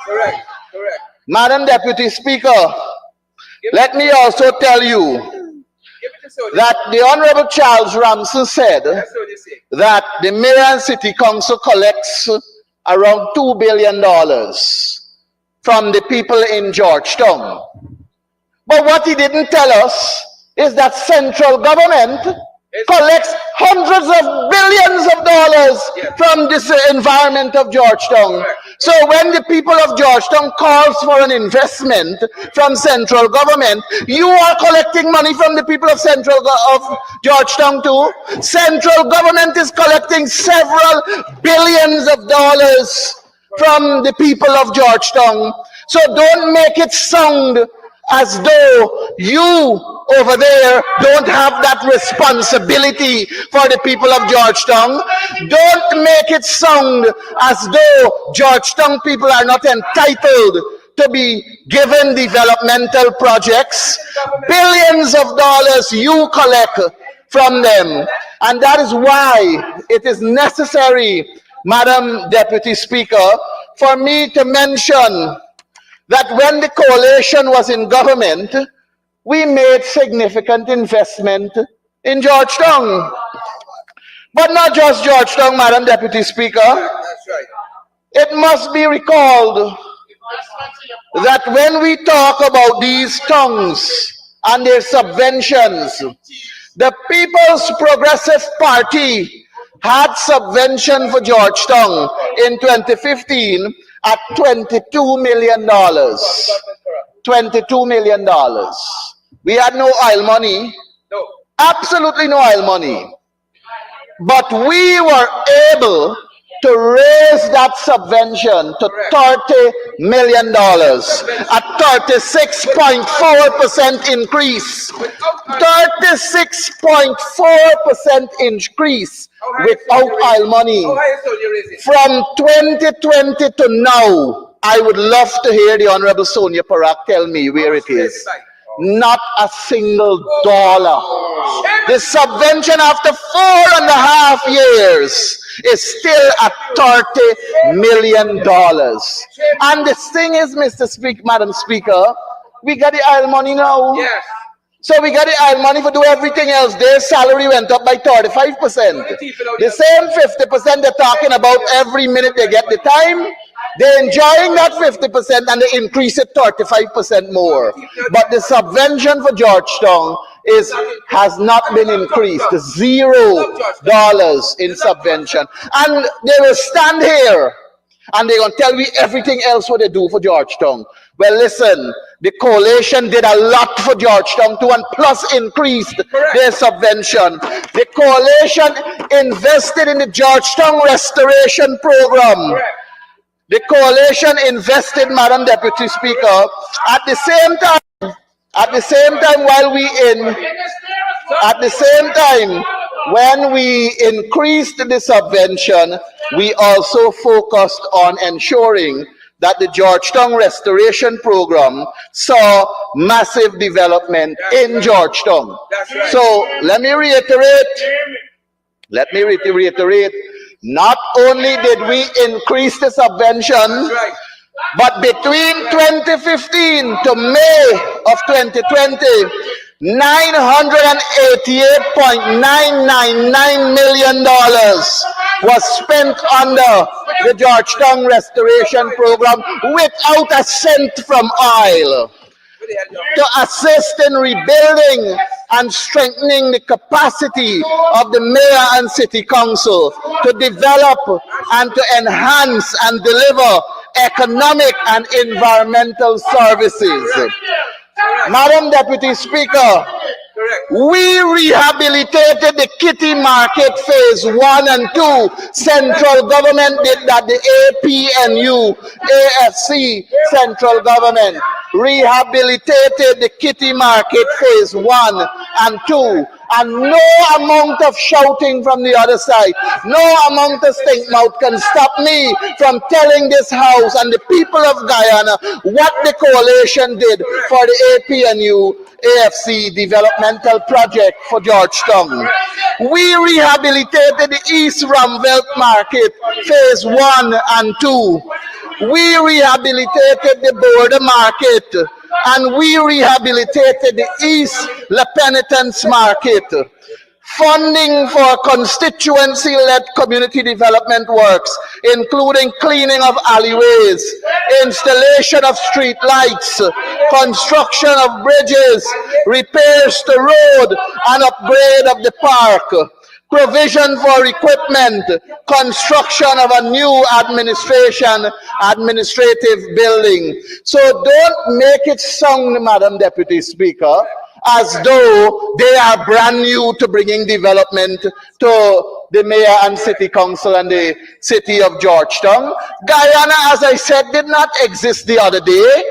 Correct. Correct. Madam Deputy Speaker, let me also tell you that the Honorable Charles Ramsey said that the Mayor and City Council collects around $2 billion from the people in Georgetown. But what he didn't tell us is that central government collects hundreds of billions of dollars from this environment of Georgetown. So when the people of Georgetown calls for an investment from central government, you are collecting money from the people of Georgetown too. Central government is collecting several billions of dollars from the people of Georgetown. So don't make it sound as though you over there don't have that responsibility for the people of Georgetown. Don't make it sound as though Georgetown people are not entitled to be given developmental projects. Billions of dollars you collect from them. And that is why it is necessary, Madam Deputy Speaker, for me to mention that when the coalition was in government, we made significant investment in Georgetown. But not just Georgetown, Madam Deputy Speaker. That's right. It must be recalled that when we talk about these towns and their subventions, the People's Progressive Party had subvention for Georgetown in 2015 at $22 million. $22 million. We had no oil money. No. Absolutely no oil money. But we were able to raise that subvention to $30 million, a 36.4% increase. 36.4% increase without oil money. From 2020 to now, I would love to hear the Honorable Sonia Parak tell me where it is. Not a single dollar. The subvention after 4.5 years is still at $30 million. And the thing is, Madam Speaker, we got the oil money now. Yes. So we got the oil money for do everything else. Their salary went up by 35%. The same 50% they're talking about every minute they get the time. They're enjoying that 50% and they increase it 35% more. But the subvention for Georgetown has not been increased. $0 in subvention. And they will stand here and they're going to tell me everything else what they do for Georgetown. Well, listen, the coalition did a lot for Georgetown too, and plus increased their subvention. The coalition invested in the Georgetown Restoration Program. The coalition invested, Madam Deputy Speaker, at the same time when we increased the subvention, we also focused on ensuring that the Georgetown Restoration Program saw massive development in Georgetown. So let me reiterate, not only did we increase the subvention, but between 2015 to May of 2020, $988.999 million was spent under the Georgetown Restoration Program without a cent from oil to assist in rebuilding and strengthening the capacity of the Mayor and City Council to develop and to enhance and deliver economic and environmental services. Madam Deputy Speaker, we rehabilitated the Kitty Market Phase 1 and 2. Central government did that. The APNU, AFC, central government rehabilitated the Kitty Market Phase 1 and 2. And no amount of shouting from the other side, no amount of stink mouth can stop me from telling this House and the people of Guyana what the coalition did for the APNU AFC developmental project for Georgetown. We rehabilitated the East Ramvelt Market Phase 1 and 2. We rehabilitated the border market, and we rehabilitated the East La Penitence market. Funding for constituency-led community development works, including cleaning of alleyways, installation of street lights, construction of bridges, repairs to road, and upgrade of the park. Provision for equipment, construction of a new administrative building. So don't make it sound, Madam Deputy Speaker, as though they are brand new to bringing development to the mayor and city council and the city of Georgetown. Guyana, as I said, did not exist the other day.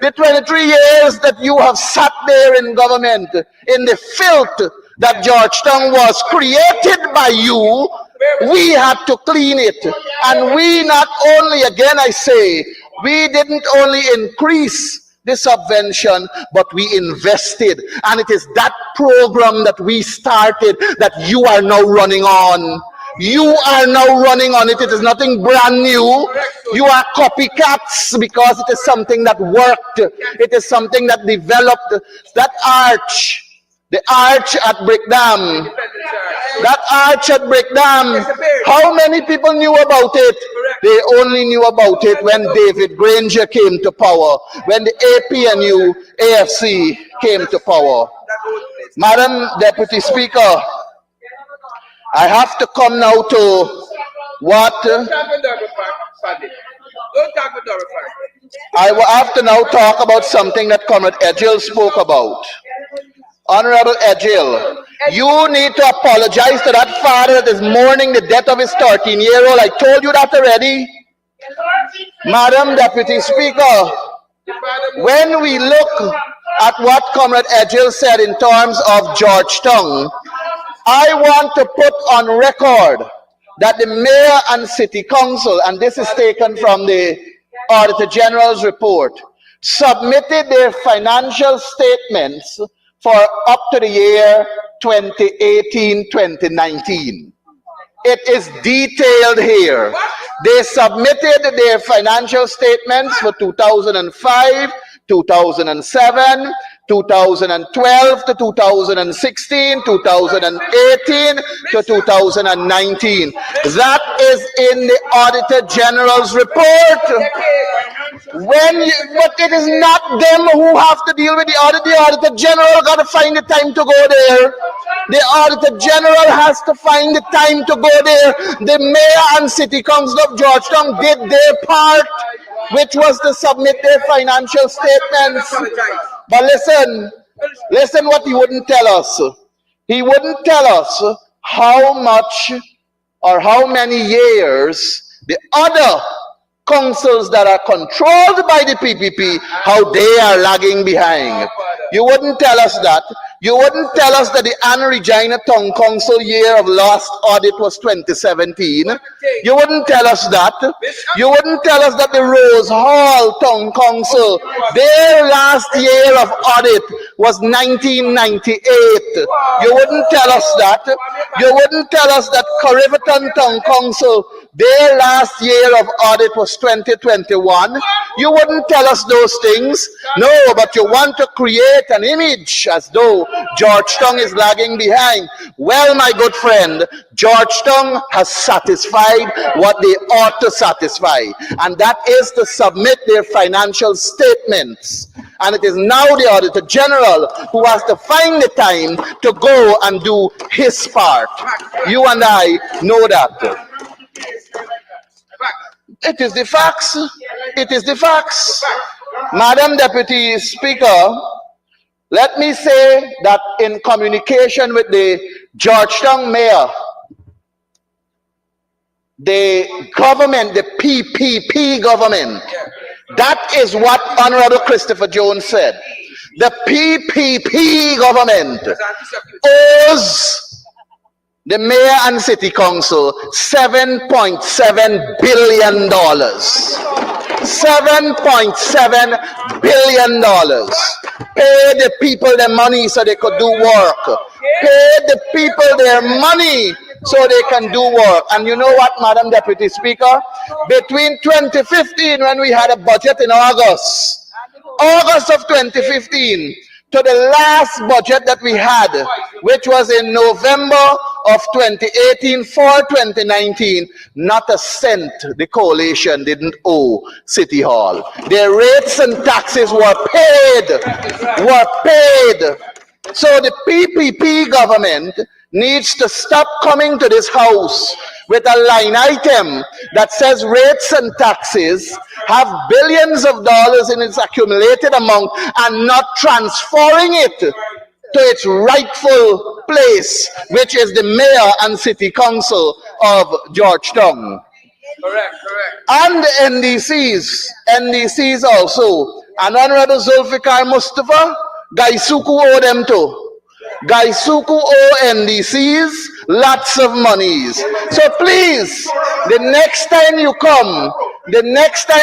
The 23 years that you have sat there in government, in the filth that Georgetown was created by you, we had to clean it. And we not only, again I say, we didn't only increase the subvention, but we invested. And it is that program that we started that you are now running on. You are now running on it. It is nothing brand new. You are copycats because it is something that worked. It is something that developed. That arch, the arch at Brickdam, that arch at Brickdam, how many people knew about it? They only knew about it when David Granger came to power, when the APNU AFC came to power. Madam Deputy Speaker, I have to come now to what I will have to now talk about something that Comrade Edgell spoke about. Honorable Edgell, you need to apologize to that father that is mourning the death of his 13-year-old. I told you that already. Madam Deputy Speaker, when we look at what Comrade Edgell said in terms of Georgetown, I want to put on record that the mayor and city council, and this is taken from the Auditor General's report, submitted their financial statements for up to the year 2018-2019. It is detailed here. They submitted their financial statements for 2005, 2007, 2012 to 2016, 2018 to 2019. That is in the Auditor General's report. But it is not them who have to deal with the audit. The Auditor General got to find the time to go there. The Auditor General has to find the time to go there. The Mayor and City Council of Georgetown did their part, which was to submit their financial statements. But listen what he wouldn't tell us. He wouldn't tell us how much or how many years the other councils that are controlled by the PPP, how they are lagging behind. You wouldn't tell us that. You wouldn't tell us that the Anne Regina Town Council year of last audit was 2017. You wouldn't tell us that. You wouldn't tell us that the Rose Hall Town Council, their last year of audit was 1998. You wouldn't tell us that. You wouldn't tell us that Corriverton Town Council, their last year of audit was 2021. You wouldn't tell us those things. No, but you want to create an image as though Georgetown is lagging behind. Well, my good friend, Georgetown has satisfied what they ought to satisfy, and that is to submit their financial statements. And it is now the Auditor General who has to find the time to go and do his part. You and I know that. It is the facts. It is the facts. Madam Deputy Speaker, let me say that in communication with the Georgetown Mayor, the government, the PPP government, that is what Honorable Christopher Jones said. The PPP government owes the mayor and city council $7.7 billion. $7.7 billion. Pay the people their money so they could do work. Pay the people their money so they can do work. And you know what, Madam Deputy Speaker? between 2015, when we had a budget in August of 2015, to the last budget that we had, which was in November of 2018 for 2019, not a cent the coalition didn't owe City Hall. Their rates and taxes were paid. So the PPP government needs to stop coming to this house with a line item that says rates and taxes have billions of dollars in its accumulated amount and not transferring it to its rightful place, which is the mayor and city council of Georgetown. Correct. And the NDCs also. And Honorable Zulfikar Mustafa, Gaisuku owe them too. Gaisuku owe NDCs lots of monies. So please, the next time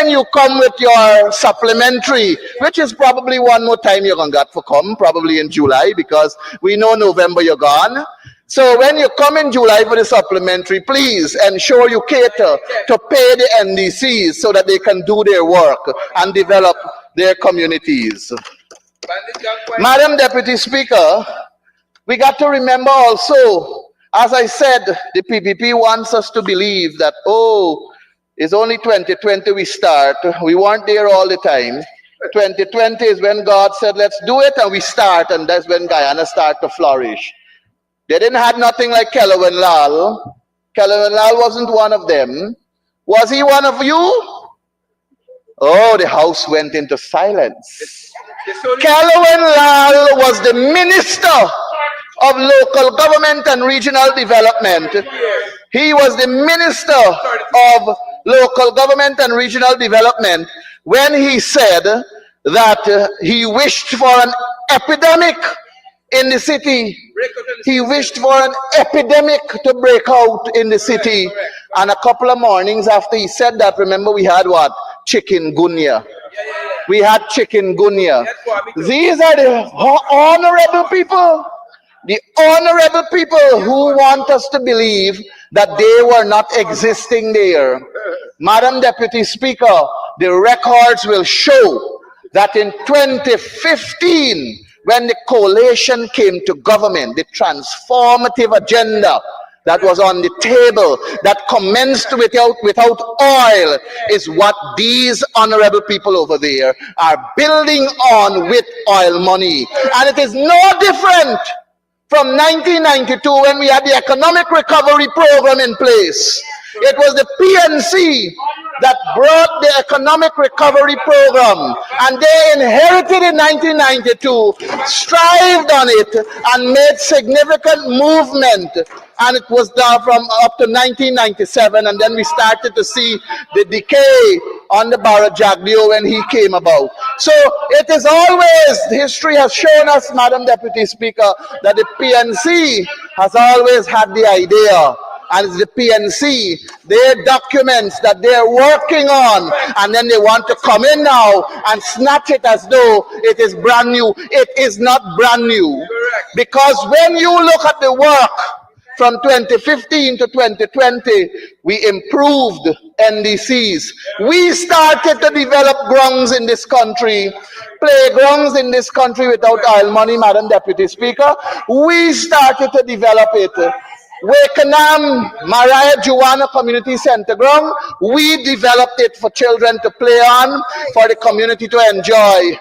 you come with your supplementary, which is probably one more time you're going to get for come, probably in July, because we know November you're gone. So when you come in July for the supplementary, please ensure you cater to pay the NDCs so that they can do their work and develop their communities. Madam Deputy Speaker, we got to remember also, as I said, the PPP wants us to believe that, oh, it's only 2020 we start. We weren't there all the time. 2020 is when God said, let's do it, and we start, and that's when Guyana started to flourish. They didn't have nothing like Kelvin Lal. Kelvin Lal wasn't one of them. Was he one of you? Oh, the house went into silence. Kelvin Lal was the Minister of Local Government and Regional Development. He was the Minister of Local Government and Regional Development when he said that he wished for an epidemic in the city. He wished for an epidemic to break out in the city. And a couple of mornings after he said that, remember we had what? Chikungunya. We had chikungunya. These are the honorable people. The honorable people who want us to believe that they were not existing there. Madam Deputy Speaker, the records will show that in 2015, when the coalition came to government, the transformative agenda that was on the table, that commenced without oil, is what these honorable people over there are building on with oil money. And it is no different from 1992 when we had the economic recovery program in place. It was the PNC that brought the economic recovery program, and they inherited in 1992, strived on it, and made significant movement. And it was there from up to 1997, and then we started to see the decay on the Barra Jagdeo when he came about. So it is always, history has shown us, Madam Deputy Speaker, that the PNC has always had the idea, and it's the PNC, their documents that they're working on, and then they want to come in now and snatch it as though it is brand new. It is not brand new. Because when you look at the work from 2015 to 2020, we improved NDCs. We started to develop grounds in this country, playgrounds in this country without oil money, Madam Deputy Speaker. We started to develop it. Wakenham Mariah Juana Community Center ground, we developed it for children to play on, for the community to enjoy.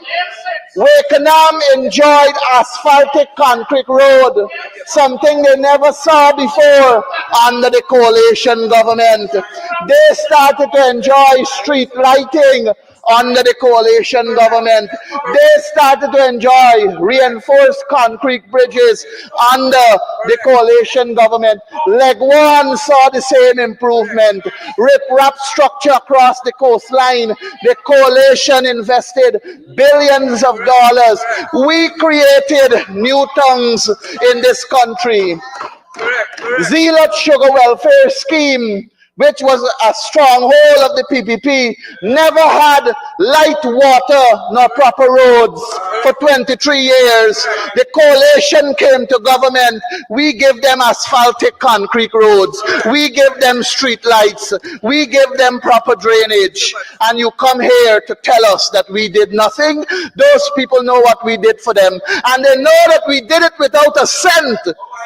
Wakenham enjoyed asphaltic concrete road, something they never saw before under the coalition government. They started to enjoy street lighting under the coalition government. They started to enjoy reinforced concrete bridges under the coalition government. Leg 1 saw the same improvement. Rip-rap structure across the coastline. The coalition invested billions of dollars. We created new tongues in this country. Zealot Sugar Welfare Scheme. which was a stronghold of the PPP, never had light water nor proper roads for 23 years. The coalition came to government. We give them asphaltic concrete roads. We give them street lights. We give them proper drainage. And you come here to tell us that we did nothing. Those people know what we did for them. And they know that we did it without a cent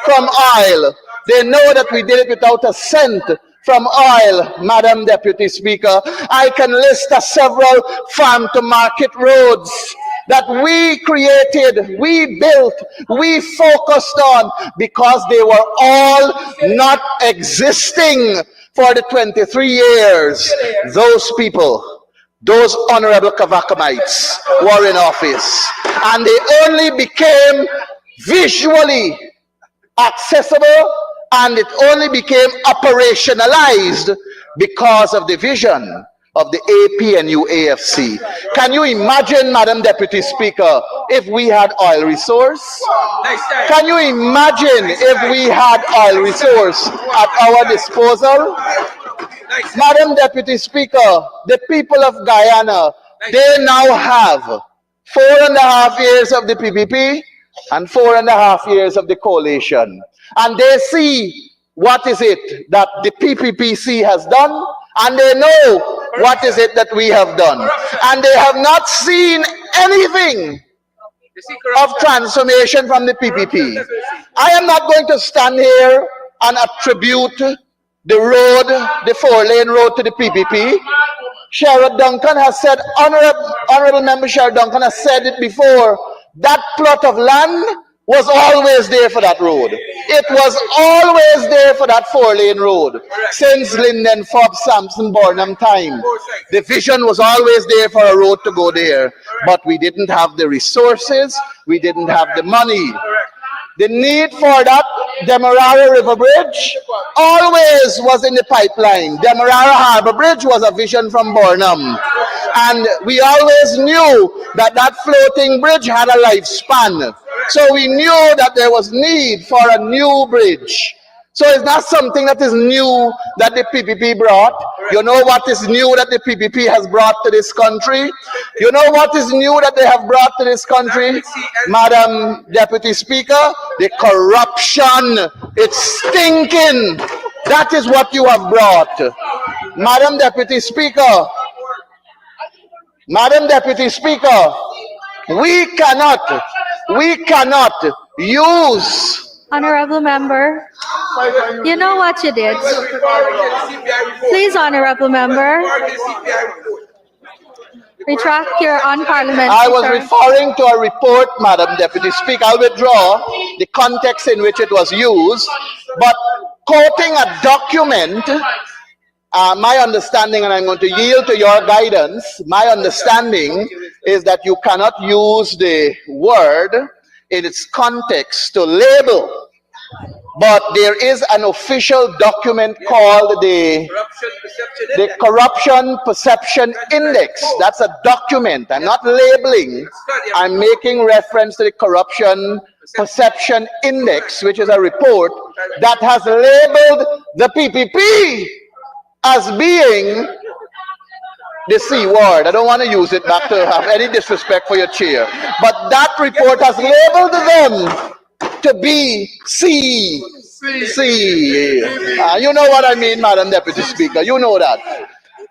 from oil. They know that we did it without a cent from oil, Madam Deputy Speaker. I can list several farm-to-market roads that we created, we built, we focused on because they were all not existing for the 23 years. Those people, those honorable Kavakamites were in office, and they only became visually accessible, and it only became operationalized because of the vision of the APNU AFC. Can you imagine, Madam Deputy Speaker, if we had oil resource? Can you imagine if we had oil resource at our disposal? Madam Deputy Speaker, the people of Guyana, they now have 4.5 years of the PPP and 4.5 years of the coalition. And they see what is it that the PPPC has done, and they know what is it that we have done. And they have not seen anything of transformation from the PPP. I am not going to stand here and attribute the road, the 4-lane road, to the PPP. Sherrod Duncan has said, Honorable Member Sherrod Duncan has said it before, that plot of land was always there for that road. It was always there for that 4-lane road. Since Linden, Forbes, Sampson, Burnham time, the vision was always there for a road to go there. But we didn't have the resources, we didn't have the money. The need for that Demerara River Bridge always was in the pipeline. Demerara Harbor Bridge was a vision from Burnham. And we always knew that that floating bridge had a lifespan. So we knew that there was need for a new bridge. So it's not something that is new that the PPP brought. You know what is new that the PPP has brought to this country? You know what is new that they have brought to this country? Madam Deputy Speaker, the corruption. It's stinking. That is what you have brought. Madam Deputy Speaker, we cannot use. Honorable Member, you know what you did. Please, Honorable Member, retract your unparliamentary. I was referring to a report, Madam Deputy Speaker. I'll withdraw the context in which it was used, but quoting a document, my understanding, and I'm going to yield to your guidance, my understanding is that you cannot use the word in its context to label. But there is an official document called the Corruption Perception Index. That's a document. I'm not labeling. I'm making reference to the Corruption Perception Index, which is a report that has labeled the PPP as being the C word. I don't want to use it back to have any disrespect for your chair. But that report has labeled them to be C. You know what I mean, Madam Deputy Speaker. You know that.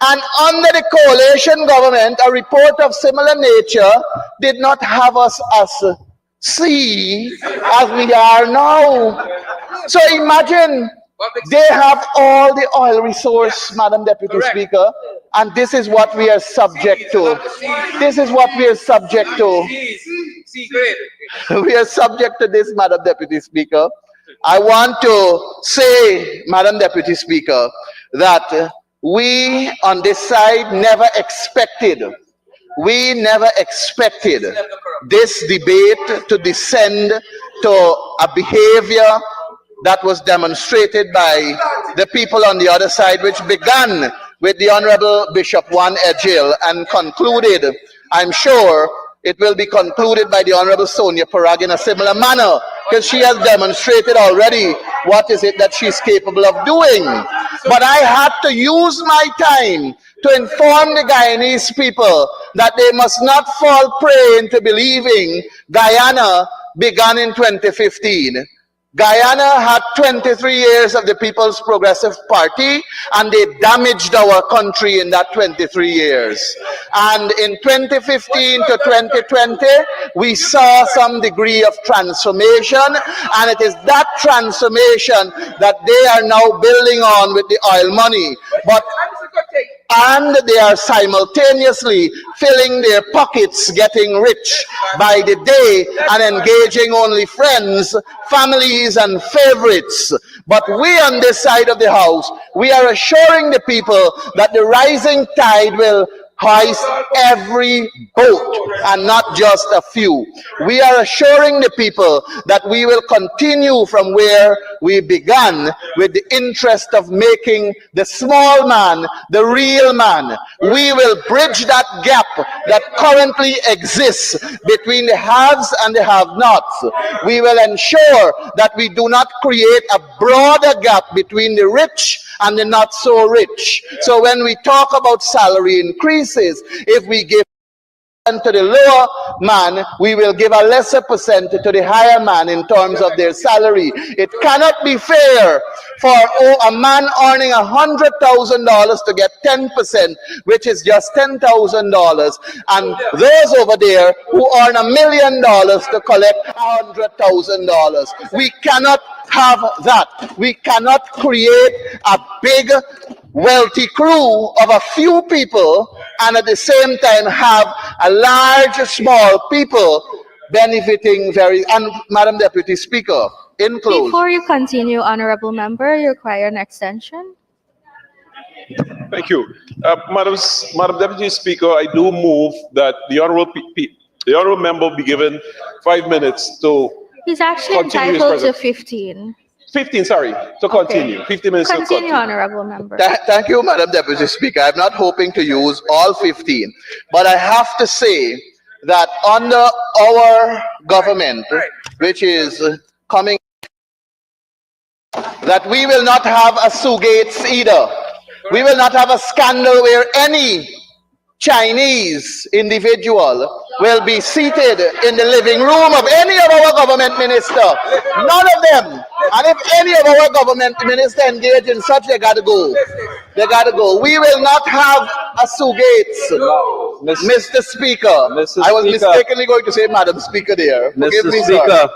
And under the coalition government, a report of similar nature did not have us as C as we are now. So imagine they have all the oil resource, Madam Deputy Speaker, and this is what we are subject to. This is what we are subject to. We are subject to this, Madam Deputy Speaker. I want to say, Madam Deputy Speaker, that we on this side never expected this debate to descend to a behavior that was demonstrated by the people on the other side, which began with the Honorable Bishop Juan Ejil and concluded, I'm sure it will be concluded by the Honorable Sonia Parag in a similar manner, because she has demonstrated already what is it that she's capable of doing. But I had to use my time to inform the Guyanese people that they must not fall prey into believing Guyana began in 2015. Guyana had 23 years of the People's Progressive Party, and they damaged our country in that 23 years. And in 2015 to 2020, we saw some degree of transformation, and it is that transformation that they are now building on with the oil money. And they are simultaneously filling their pockets, getting rich by the day, and engaging only friends, families, and favorites. But we on this side of the house, we are assuring the people that the rising tide will hoist every boat and not just a few. We are assuring the people that we will continue from where we began, with the interest of making the small man the real man. We will bridge that gap that currently exists between the haves and the have-nots. We will ensure that we do not create a broader gap between the rich and the not so rich. So when we talk about salary increases, if we give to the lower man, we will give a lesser percent to the higher man in terms of their salary. It cannot be fair for a man earning $100,000 to get 10%, which is just $10,000, and those over there who earn $1 million to collect $100,000. We cannot have that. We cannot create a big wealthy crew of a few people and at the same time have a large small people benefiting very. And Madam Deputy Speaker, in close. Before you continue, honorable member, you require an extension. Thank you. Madam Deputy Speaker, I do move that the honorable member be given 5 minutes to He's actually continue his entitled to present- 15. 15, sorry, to continue. Okay. 15 minutes to Continue, continue. honorable member. Thank you, Madam Deputy Speaker. I'm not hoping to use all 15, but I have to say that under our government, which is coming, that we will not have a Sugates either. We will not have a scandal where any Chinese individual will be seated in the living room of any of our government minister. None of them. And if any of our government minister engage in such, they gotta go. They gotta go. We will not have a Sugates. Mr. Speaker. I was mistakenly going to say Madam Speaker there. Forgive me, sir.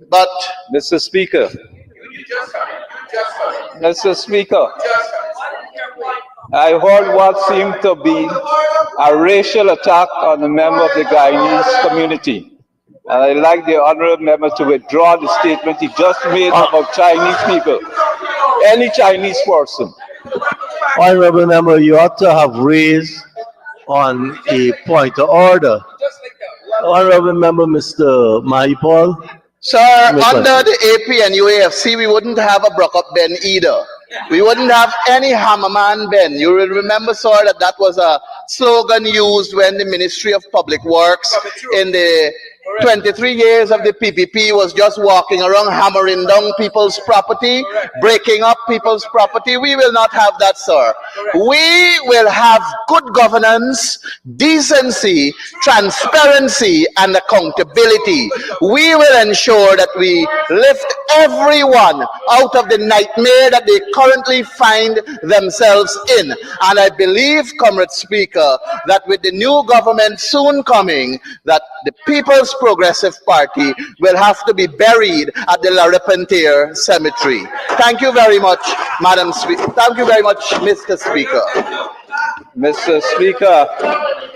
But Mr. Speaker, Mr. Speaker, I heard what seemed to be a racial attack on a member of the Guyanese community. And I'd like the honorable member to withdraw the statement he just made about Chinese people. Any Chinese person. Honorable member, you ought to have raised on a point of order. Honorable member, Mr. Mahipal. sir, under the AP and UAFC, we wouldn't have a Brock Up Ben either. We wouldn't have any Hammerman Ben. You will remember, sir, that that was a slogan used when the Ministry of Public Works in the 23 years of the PPP was just walking around hammering down people's property, breaking up people's property. We will not have that, sir. We will have good governance, decency, transparency, and accountability. We will ensure that we lift everyone out of the nightmare that they currently find themselves in. And I believe, Comrade Speaker, that with the new government soon coming, that the People's Progressive Party will have to be buried at the La Repentier Cemetery. Thank you very much, Madam Speaker. Thank you very much, Mr. Speaker. Mr. Speaker,